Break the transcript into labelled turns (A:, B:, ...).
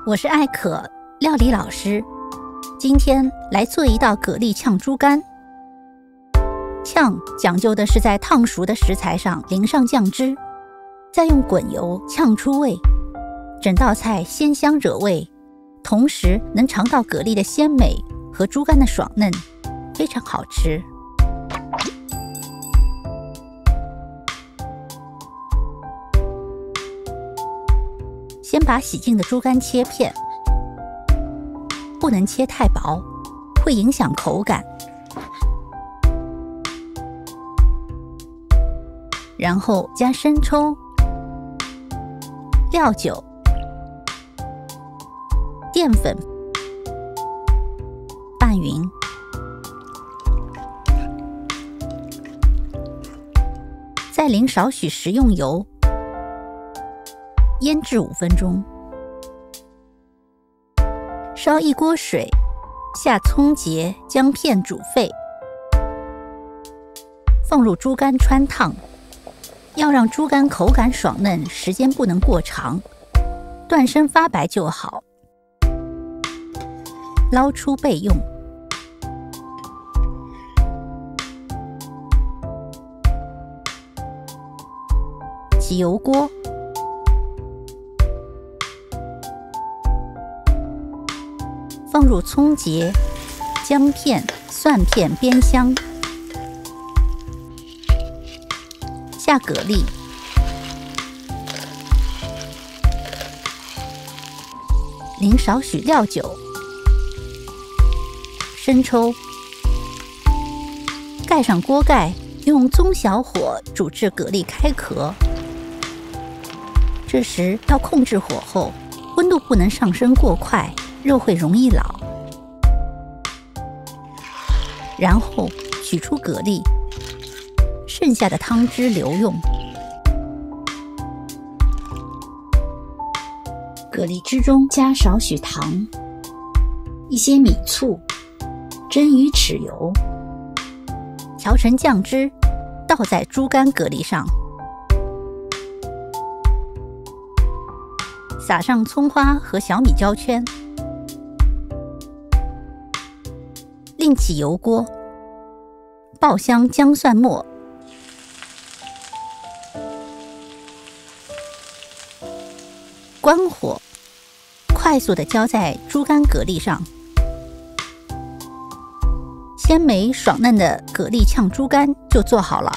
A: 我是艾可，料理老师。今天来做一道蛤蜊炝猪肝。炝讲究的是在烫熟的食材上淋上酱汁，再用滚油炝出味，整道菜鲜香惹味，同时能尝到蛤蜊的鲜美和猪肝的爽嫩，非常好吃。先把洗净的猪肝切片，不能切太薄，会影响口感。然后加生抽、料酒、淀粉拌匀，再淋少许食用油，腌制5分钟。烧一锅水，下葱节、姜片煮沸，放入猪肝汆烫。要让猪肝口感爽嫩，时间不能过长，断生发白就好。捞出备用。起油锅，放入葱节、姜片、蒜片煸香，下蛤蜊，淋少许料酒、生抽，盖上锅盖，用中小火煮至蛤蜊开壳。这时要控制火候，温度不能上升过快，肉会容易老。然后取出蛤蜊，剩下的汤汁留用。蛤蜊汁中加少许糖，一些米醋，蒸鱼豉油，调成酱汁，倒在猪肝蛤蜊上，撒上葱花和小米椒圈，另起油锅，爆香姜蒜末，关火，快速地浇在猪肝蛤蜊上。鲜美爽嫩的蛤蜊炝猪肝就做好了。